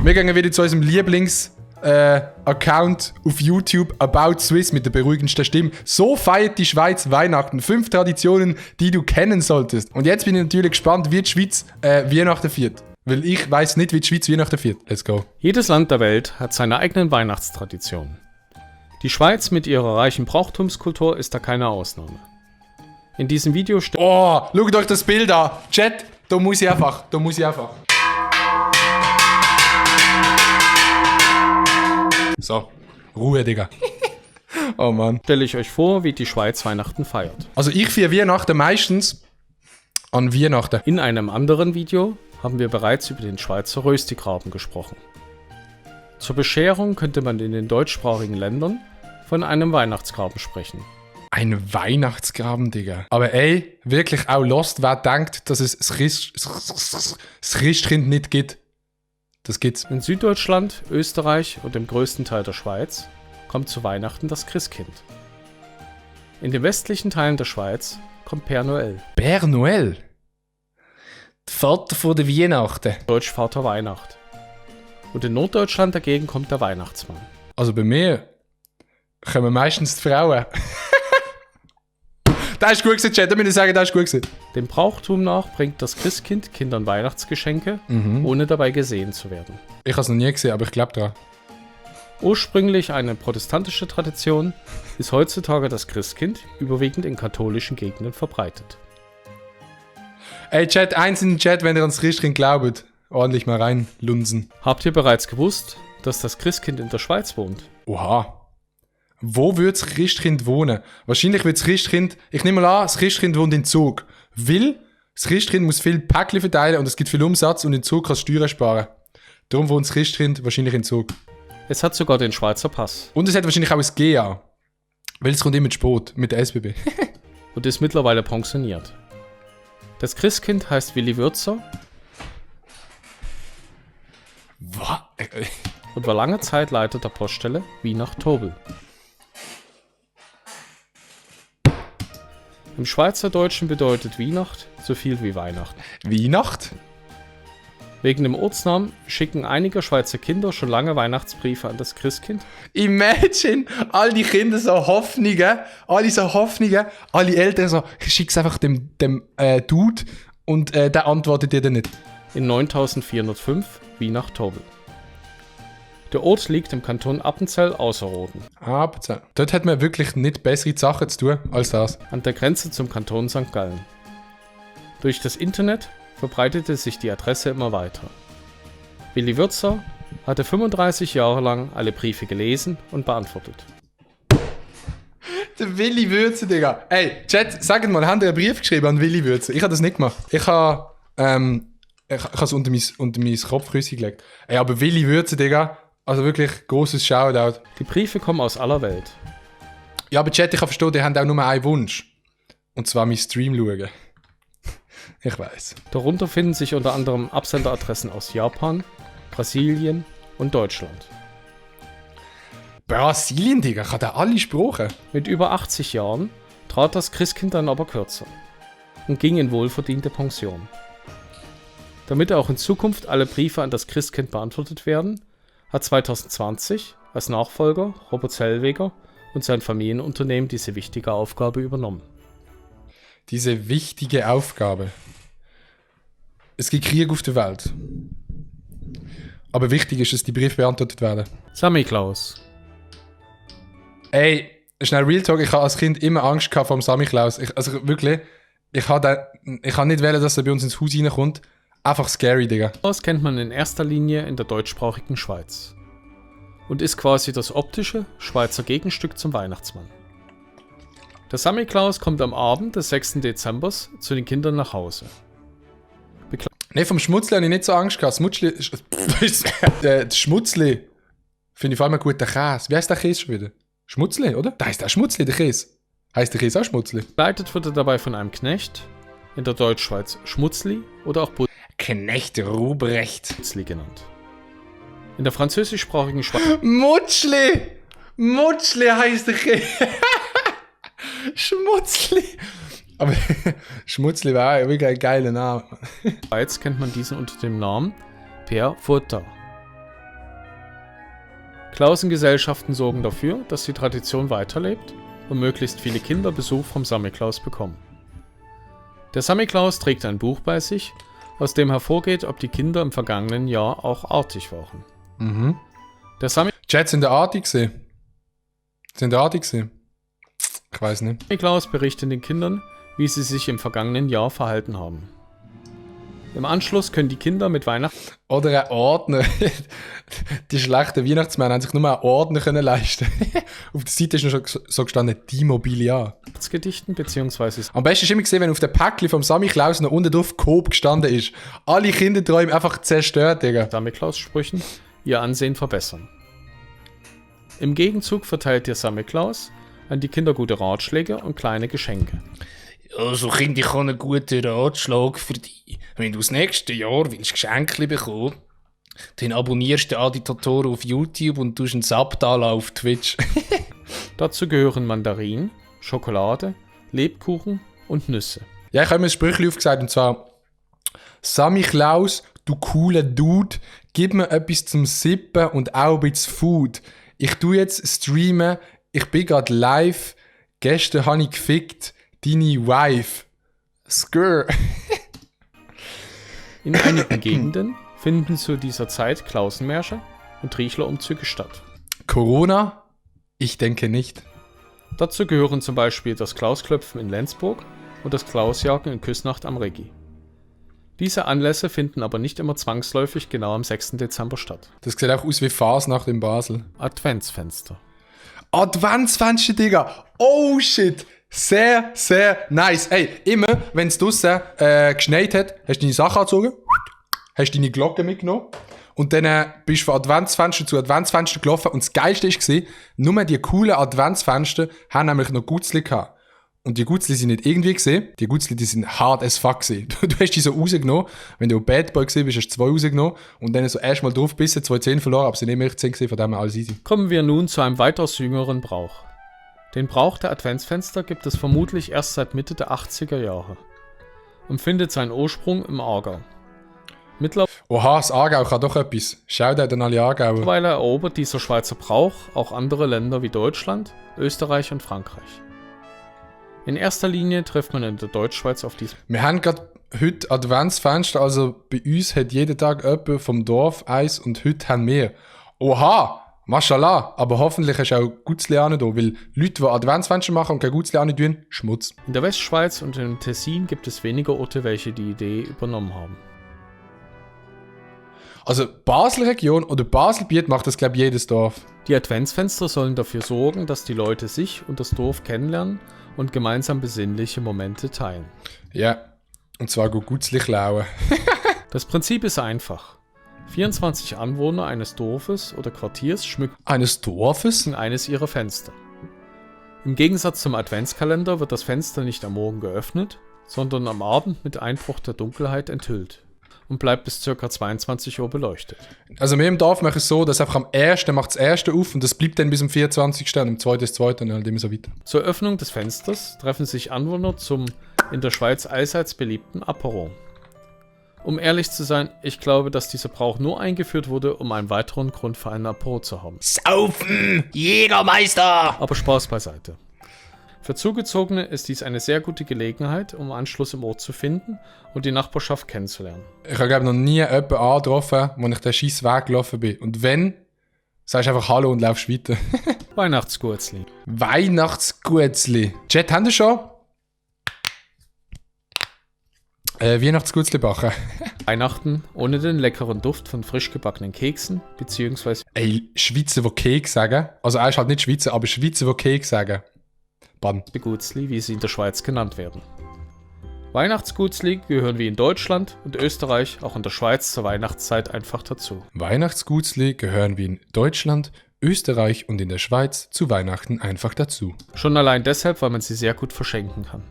Wir gehen wieder zu unserem Account auf YouTube About Swiss mit der beruhigendsten Stimme. So feiert die Schweiz Weihnachten. 5 Traditionen, die du kennen solltest. Und jetzt bin ich natürlich gespannt, wie die Schweiz Weihnachten feiert. Weil ich weiß nicht, wie die Schweiz Weihnachten feiert. Let's go. Jedes Land der Welt hat seine eigenen Weihnachtstraditionen. Die Schweiz mit ihrer reichen Brauchtumskultur ist da keine Ausnahme. In diesem Video steht... Oh, schaut euch das Bild an. Chat, da muss ich einfach. So, Ruhe, Digga. Oh Mann. Stelle ich euch vor, wie die Schweiz Weihnachten feiert. Also ich feiere Weihnachten meistens an Weihnachten. In einem anderen Video haben wir bereits über den Schweizer Röstigraben gesprochen. Zur Bescherung könnte man in den deutschsprachigen Ländern von einem Weihnachtsgraben sprechen. Ein Weihnachtsgraben, Digga. Aber ey, wirklich auch lost, wer denkt, dass es das Christkind nicht gibt. Das gibt's. In Süddeutschland, Österreich und dem größten Teil der Schweiz kommt zu Weihnachten das Christkind. In den westlichen Teilen der Schweiz kommt Père Noël. Père Noël? Der Vater von der Weihnachten. Deutsch Vater Weihnacht. Und in Norddeutschland dagegen kommt der Weihnachtsmann. Also bei mir kommen meistens die Frauen. Das ist gut gewesen, Chat. Da muss ich sagen, das ist gut gewesen. Dem Brauchtum nach bringt das Christkind Kindern Weihnachtsgeschenke, ohne dabei gesehen zu werden. Ich habe es noch nie gesehen, aber ich glaube daran. Ursprünglich eine protestantische Tradition, ist heutzutage das Christkind überwiegend in katholischen Gegenden verbreitet. Ey, Chat, eins in den Chat, wenn ihr ans Christkind glaubt. Ordentlich mal reinlunsen. Habt ihr bereits gewusst, dass das Christkind in der Schweiz wohnt? Oha. Wo wird das Christkind wohnen? Wahrscheinlich wird das Christkind, ich nehme mal an, das Christkind wohnt in Zug. Weil das Christkind muss viel Päckchen verteilen und es gibt viel Umsatz und in Zug kannst du Steuern sparen. Darum wohnt das Christkind wahrscheinlich in Zug. Es hat sogar den Schweizer Pass. Und es hat wahrscheinlich auch ein GA. Weil es kommt immer zu spät mit der SBB. Und ist mittlerweile pensioniert. Das Christkind heißt Willi Würzer. Was? Und war lange Zeit Leiter der Poststelle Weihnacht-Tobel. Im Schweizerdeutschen bedeutet Weihnacht so viel wie Weihnachten. Weihnacht? Wegen dem Ortsnamen schicken einige Schweizer Kinder schon lange Weihnachtsbriefe an das Christkind. Imagine, all die Kinder so Hoffnungen, alle Eltern so, schick's einfach dem Dude und der antwortet dir dann nicht. In 9405 Weihnacht-Tobel. Der Ort liegt im Kanton Appenzell Ausserrhoden. Appenzell. Dort hat man wirklich nicht bessere Sachen zu tun als das. An der Grenze zum Kanton St. Gallen. Durch das Internet verbreitete sich die Adresse immer weiter. Willi Würzer hatte 35 Jahre lang alle Briefe gelesen und beantwortet. Der Willi Würzer, Digga. Ey, Chat, sagt mal, habt ihr einen Brief geschrieben an Willi Würzer? Ich habe das nicht gemacht. Ich habe es unter mein Kopfkissen gelegt. Ey, aber Willi Würzer, Digga, also wirklich großes Shoutout. Die Briefe kommen aus aller Welt. Ja, aber Chat, ich habe verstanden, die haben auch nur einen Wunsch. Und zwar meinen Stream schauen. Ich weiß. Darunter finden sich unter anderem Absenderadressen aus Japan, Brasilien und Deutschland. Brasilien, Digga, kann der alle Sprachen? Mit über 80 Jahren trat das Christkind dann aber kürzer und ging in wohlverdiente Pension. Damit auch in Zukunft alle Briefe an das Christkind beantwortet werden, hat 2020 als Nachfolger Robert Zellweger und sein Familienunternehmen diese wichtige Aufgabe übernommen. Diese wichtige Aufgabe. Es gibt Krieg auf der Welt. Aber wichtig ist, dass die Briefe beantwortet werden. Samichlaus. Ey, schnell Real Talk, ich habe als Kind immer Angst gehabt vor dem Samichlaus. Also wirklich, ich habe nicht wollen, dass er bei uns ins Haus reinkommt. Einfach scary, Digga. Das kennt man in erster Linie in der deutschsprachigen Schweiz. Und ist quasi das optische Schweizer Gegenstück zum Weihnachtsmann. Der Samichlaus kommt am Abend des 6. Dezember zu den Kindern nach Hause. Ne, vom Schmutzli habe ich nicht so Angst gehabt. Das Schmutzli finde ich vor allem einen guten Käse. Wie heißt der Käse schon wieder? Schmutzli, oder? Da heißt der Schmutzli, der Käse. Heißt der Käse auch Schmutzli? Begleitet wird er dabei von einem Knecht, in der Deutschschweiz Schmutzli oder auch Knecht Ruprecht. Putzli genannt. In der französischsprachigen Schweiz Mutschli! Mutschli heißt der Käse. Schmutzli. Aber Schmutzli war wirklich ein geiler Name. Schweiz kennt man diesen unter dem Namen Père Fouettard. Klausengesellschaften sorgen dafür, dass die Tradition weiterlebt und möglichst viele Kinder Besuch vom Samichlaus bekommen. Der Samichlaus trägt ein Buch bei sich, aus dem hervorgeht, ob die Kinder im vergangenen Jahr auch artig waren. Mhm. Der Chat, sind der artig gesehen? Sind der artig gesehen? Ich weiß nicht. Samichlaus berichtet den Kindern, wie sie sich im vergangenen Jahr verhalten haben. Im Anschluss können die Kinder mit Weihnachten Oder ein Ordner. Die schlechten Weihnachtsmänner haben sich nur einen Ordner können leisten. Auf der Seite ist noch schon so gestanden, die Mobiliar. Gedichten bzw. Am besten ist immer gesehen, wenn auf dem Päckchen vom Samichlaus noch unten drauf Coop gestanden ist. Alle Kinderträume einfach zerstört, Digga. Samichlaus-Sprüchen ihr Ansehen verbessern. Im Gegenzug verteilt der Samichlaus an die Kinder gute Ratschläge und kleine Geschenke. Also Kind, ich habe einen guten Ratschlag für dich. Wenn du das nächste Jahr willst Geschenke bekommen, dann abonnierst du den Agitator auf YouTube und tust einen Sub da auf Twitch. Dazu gehören Mandarinen, Schokolade, Lebkuchen und Nüsse. Ja, ich habe mir ein Sprüchli aufgesagt, und zwar: Samichlaus, du cooler Dude, gib mir etwas zum Sippen und auch ein bisschen Food. Ich tu jetzt streamen, ich bin gerade live, gestern habe ich gefickt, deine Wife. Skrr. In einigen Gegenden finden zu dieser Zeit Klausenmärsche und Triechlerumzüge statt. Corona? Ich denke nicht. Dazu gehören zum Beispiel das Klausklöpfen in Lenzburg und das Klausjagen in Küsnacht am Reggi. Diese Anlässe finden aber nicht immer zwangsläufig genau am 6. Dezember statt. Das sieht auch aus wie Fasnacht in Basel. Adventsfenster. Adventsfenster, Digga! Oh shit! Sehr, sehr nice. Ey, immer, wenn es draussen geschneit hat, hast du deine Sachen angezogen, hast deine Glocke mitgenommen und dann bist du von Adventsfenster zu Adventsfenster gelaufen. Und das Geilste war, nur die coolen Adventsfenster haben nämlich noch Gutzli gehabt. Und die Gutzli sind nicht irgendwie gesehen, die Gutzli, die sind hart as fuck gesehen. Du hast die so rausgenommen, wenn du ein Bad Boy gesehen bist, hast du 2 rausgenommen und dann so erstmal drauf bissen, 2 Zähne verloren, aber sie sind nicht mehr 10 gesehen, von dem her alles easy. Kommen wir nun zu einem weitaus jüngeren Brauch. Den Brauch der Adventsfenster gibt es vermutlich erst seit Mitte der 80er Jahre und findet seinen Ursprung im Aargau. Oha, das Aargau kann doch etwas. Shoutout an alle Aargauer. Mittlerweile erobert dieser Schweizer Brauch auch andere Länder wie Deutschland, Österreich und Frankreich. In erster Linie trifft man in der Deutschschweiz auf diesen. Wir haben gerade heute Adventsfenster, also bei uns hat jeden Tag jemand vom Dorf eins und heute haben wir. Oha, Mashallah, aber hoffentlich hast du auch Gutzli da, weil Leute, die Adventsfenster machen und kein Gutzli tun, Schmutz. In der Westschweiz und im Tessin gibt es weniger Orte, welche die Idee übernommen haben. Also Basel-Region oder Baselbiet macht das, glaube ich, jedes Dorf. Die Adventsfenster sollen dafür sorgen, dass die Leute sich und das Dorf kennenlernen und gemeinsam besinnliche Momente teilen. Ja, und zwar Gutzli klauen. Das Prinzip ist einfach. 24 Anwohner eines Dorfes oder Quartiers schmücken Eines Dorfes? eines ihrer Fenster. Im Gegensatz zum Adventskalender wird das Fenster nicht am Morgen geöffnet, sondern am Abend mit Einbruch der Dunkelheit enthüllt und bleibt bis ca. 22 Uhr beleuchtet. Also wir im Dorf machen es so, dass einfach am 1. macht das 1. auf und das bleibt dann bis am 24. und am 2. das 2. und halt immer so weiter. Zur Öffnung des Fensters treffen sich Anwohner zum in der Schweiz allseits beliebten Apéro. Um ehrlich zu sein, ich glaube, dass dieser Brauch nur eingeführt wurde, um einen weiteren Grund für einen Apéro zu haben. Saufen! Jägermeister! Aber Spaß beiseite. Für Zugezogene ist dies eine sehr gute Gelegenheit, um Anschluss im Ort zu finden und die Nachbarschaft kennenzulernen. Ich habe, glaube ich, noch nie jemanden angetroffen, wo ich den scheiß Weg gelaufen bin. Und wenn, sagst du einfach Hallo und laufst weiter. Weihnachtsgurzli. Weihnachtsgutzli. Chat, haben wir schon? Weihnachtsgutzli backen. Weihnachten ohne den leckeren Duft von frisch gebackenen Keksen bzw. Ey, Schweizer, die Keks sagen. Also er ist halt nicht Schweizer, aber Schweizer, die Keks sagen. Bann. Gutzli, wie sie in der Schweiz genannt werden. Weihnachtsgutzli gehören wie in Deutschland und Österreich auch in der Schweiz zur Weihnachtszeit einfach dazu. Weihnachtsgutzli gehören wie in Deutschland, Österreich und in der Schweiz zu Weihnachten einfach dazu. Schon allein deshalb, weil man sie sehr gut verschenken kann.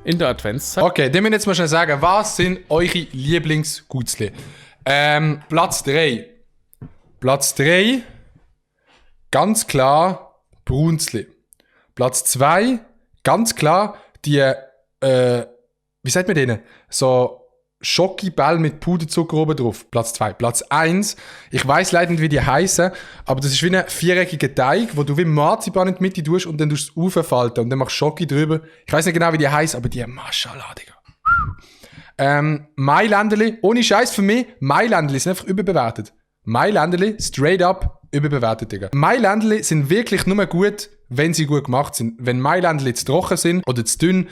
In der Adventszeit Okay, dann müssen wir jetzt mal schnell sagen, was sind eure Lieblingsgutzli? Platz 3. Platz 3, ganz klar, Brunzli. Platz 2, ganz klar, die, wie sagt man denen? So Schokibälle mit Puderzucker oben drauf. Platz 2. Platz 1, ich weiss leider nicht, wie die heißen, aber das ist wie ein viereckiger Teig, wo du wie Marzipan in die Mitte tust und dann tust du es auffalten und dann machst du Schoki drüber. Ich weiss nicht genau, wie die heißen, aber die Maschallah, Digga. Mailänderli, ohne Scheiß für mich, Mailänderli sind einfach überbewertet. Mailänderli, straight up, überbewertet, Digga. Mailänderli sind wirklich nur gut, wenn sie gut gemacht sind. Wenn Mailänderli zu trocken sind oder zu dünn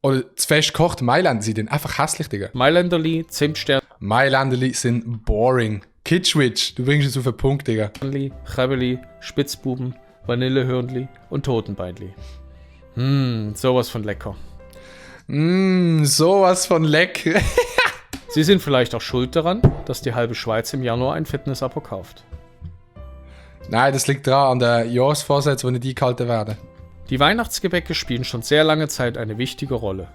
oder zu fest gekocht, Mailänderli sind dann einfach hässlich, Digga. Mailänderli, Zimtsternli, Mailänderli sind boring. Kitschwitch, du bringst es auf den Punkt, Digga. Chäbeli, Spitzbuben, Vanillehörnli und Totenbeinli. Sowas von lecker. Sowas von lecker. Sie sind vielleicht auch schuld daran, dass die halbe Schweiz im Januar ein Fitness-Abo kauft. Nein, das liegt daran an den Jahresvorsätzen, die nicht eingehalten werden. Die Weihnachtsgebäcke spielen schon sehr lange Zeit eine wichtige Rolle,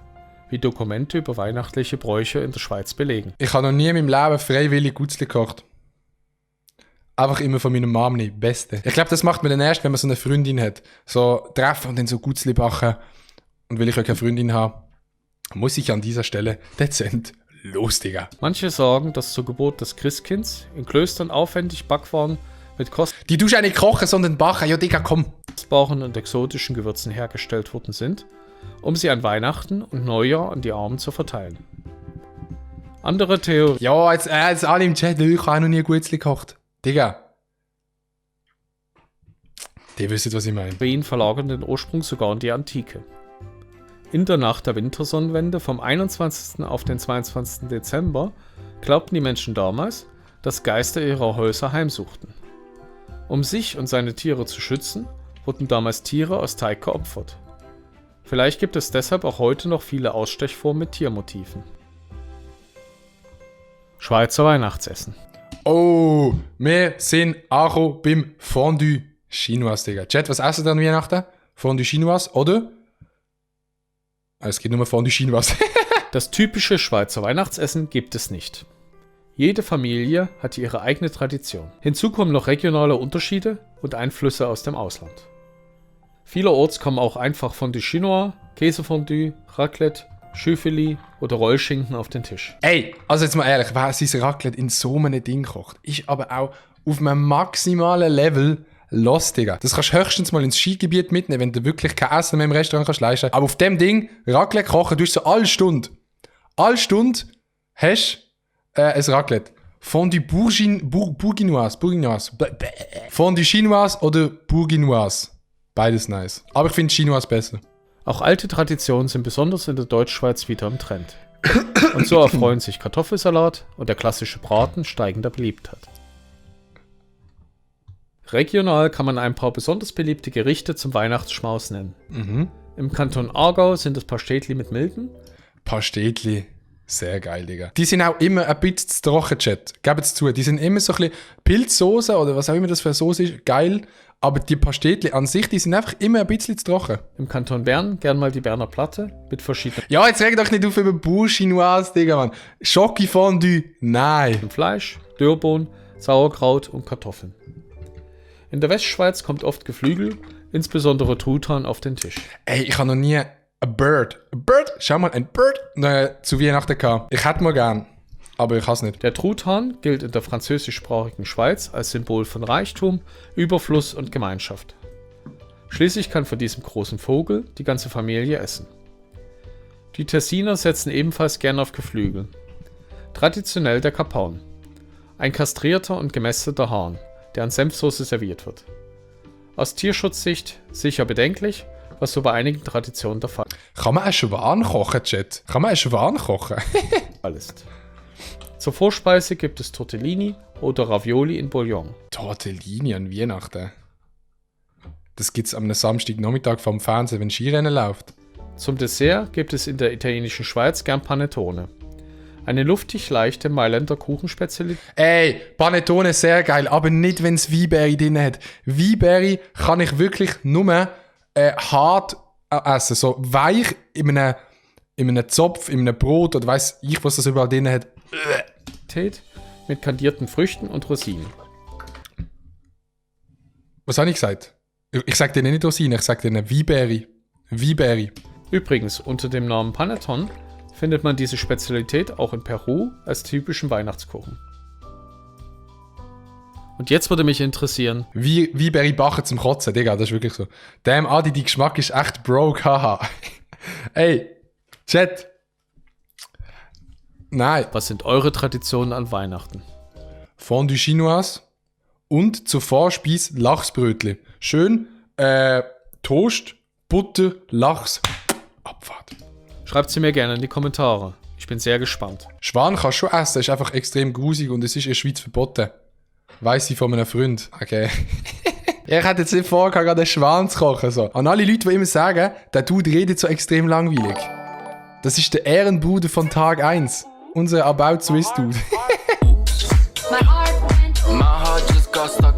wie Dokumente über weihnachtliche Bräuche in der Schweiz belegen. Ich habe noch nie in meinem Leben freiwillig Gutzli gekocht. Einfach immer von meiner Mom nicht. Beste. Ich glaube, das macht man dann erst, wenn man so eine Freundin hat. So treffen und dann so Gutzli backen. Und weil ich ja keine Freundin habe, muss ich an dieser Stelle dezent los, Digga. Manche sagen, dass zur Geburt des Christkinds in Klöstern aufwendig Backwaren mit Die tust du nicht kochen, sondern backen. Ja, Digga, komm. kostbaren und exotischen Gewürzen hergestellt worden sind, um sie an Weihnachten und Neujahr an die Armen zu verteilen. Andere Theorien Ja, jetzt alle im Chat, ich habe noch nie Gutzli gekocht. Digga. Die wissen, was ich meine. verlagern den Ursprung sogar in die Antike. In der Nacht der Wintersonnenwende vom 21. auf den 22. Dezember glaubten die Menschen damals, dass Geister ihre Häuser heimsuchten. Um sich und seine Tiere zu schützen, wurden damals Tiere aus Teig geopfert. Vielleicht gibt es deshalb auch heute noch viele Ausstechformen mit Tiermotiven. Schweizer Weihnachtsessen. Oh, wir sind auch beim Fondue Chinois, Digga. Chat, was essen wir an Weihnachten? Fondue Chinois oder? Es gibt nur Fondue Chinois. Das typische Schweizer Weihnachtsessen gibt es nicht. Jede Familie hat ihre eigene Tradition. Hinzu kommen noch regionale Unterschiede und Einflüsse aus dem Ausland. Vielerorts kommen auch einfach Fondue Chinois, Käsefondue, Raclette, Schüffeli oder Rollschinken auf den Tisch. Ey, also jetzt mal ehrlich, wer sein Raclette in so einem Ding kocht, ist aber auch auf einem maximalen Level los, Digga. Das kannst du höchstens mal ins Skigebiet mitnehmen, wenn du wirklich kein Essen mehr im Restaurant kannst leisten. Aber auf dem Ding, Raclette kochen, du hast so alle Stunde hast ein Raclette. Fondue Bourguignoise. Fondue Chinoise oder Bourguignoise. Beides nice. Aber ich finde Chinoise besser. Auch alte Traditionen sind besonders in der Deutschschweiz wieder im Trend. Und so erfreuen sich Kartoffelsalat und der klassische Braten steigender Beliebtheit. Regional kann man ein paar besonders beliebte Gerichte zum Weihnachtsschmaus nennen. Im Kanton Aargau sind es Pastetli mit Milben. Pastetli, sehr geil, Digga. Die sind auch immer ein bisschen zu trocken, Chat. Gebt es zu. Die sind immer so ein bisschen Pilzsoße oder was auch immer das für eine Soße ist, geil. Aber die Pastetli an sich, die sind einfach immer ein bisschen zu trocken. Im Kanton Bern gern mal die Berner Platte mit verschiedenen Ja, jetzt reg doch nicht auf über Bourguignoise, Digga, Mann. Schokifondue, nein. Fleisch, Dürrbohnen, Sauerkraut und Kartoffeln. In der Westschweiz kommt oft Geflügel, insbesondere Truthahn, auf den Tisch. Ey, ich habe noch nie ein Bird, schau mal, ein Bird zu Weihnachten gehabt. Ich hätte mal gern, aber ich has nicht. Der Truthahn gilt in der französischsprachigen Schweiz als Symbol von Reichtum, Überfluss und Gemeinschaft. Schließlich kann von diesem großen Vogel die ganze Familie essen. Die Tessiner setzen ebenfalls gern auf Geflügel. Traditionell der Kapaun. Ein kastrierter und gemästeter Hahn, der an Senfsoße serviert wird. Aus Tierschutzsicht sicher bedenklich, was so bei einigen Traditionen der Fall Kann man einen Schwan kochen, Chat? Kann man einen Schwan kochen? ist. Zur Vorspeise gibt es Tortellini oder Ravioli in Bouillon. Tortellini an Weihnachten. Das gibt's am Samstagnachmittag vom Fernsehen, wenn Skirennen läuft. Zum Dessert gibt es in der italienischen Schweiz gern Panettone. Eine luftig leichte Mailänder Kuchenspezialität. Ey, Panettone sehr geil, aber nicht, wenn es Weinberry drin hat. Weinberry kann ich wirklich nur hart essen. So weich in einem Zopf, in einem Brot oder weiss ich, was das überall drin hat. Mit kandierten Früchten und Rosinen. Was habe ich gesagt? Ich sage denen nicht Rosinen, ich sage denen Weinberry. Weinberry. Übrigens, unter dem Namen Panettone findet man diese Spezialität auch in Peru als typischen Weihnachtskuchen. Und jetzt würde mich interessieren, Wie Berry Bacher zum Kotzen, Digga, das ist wirklich so. Damn, Adi, dein Geschmack ist echt broke, haha. Ey, Chat. Nein. was sind eure Traditionen an Weihnachten? Fondue Chinoise und zur Vorspeise Lachsbrötli. Schön, Toast, Butter, Lachs, Abfahrt. Schreibt sie mir gerne in die Kommentare. Ich bin sehr gespannt. Schwan kannst du schon essen, ist einfach extrem grusig und es ist in der Schweiz verboten. Weiss ich von einem Freund. Okay. Ich hätte jetzt nicht vorgehabt, gerade einen Schwan zu kochen. So. An alle Leute, die immer sagen, der Dude redet so extrem langweilig. Das ist der Ehrenbruder von Tag 1. Unser About Swiss Dude. My heart just got stuck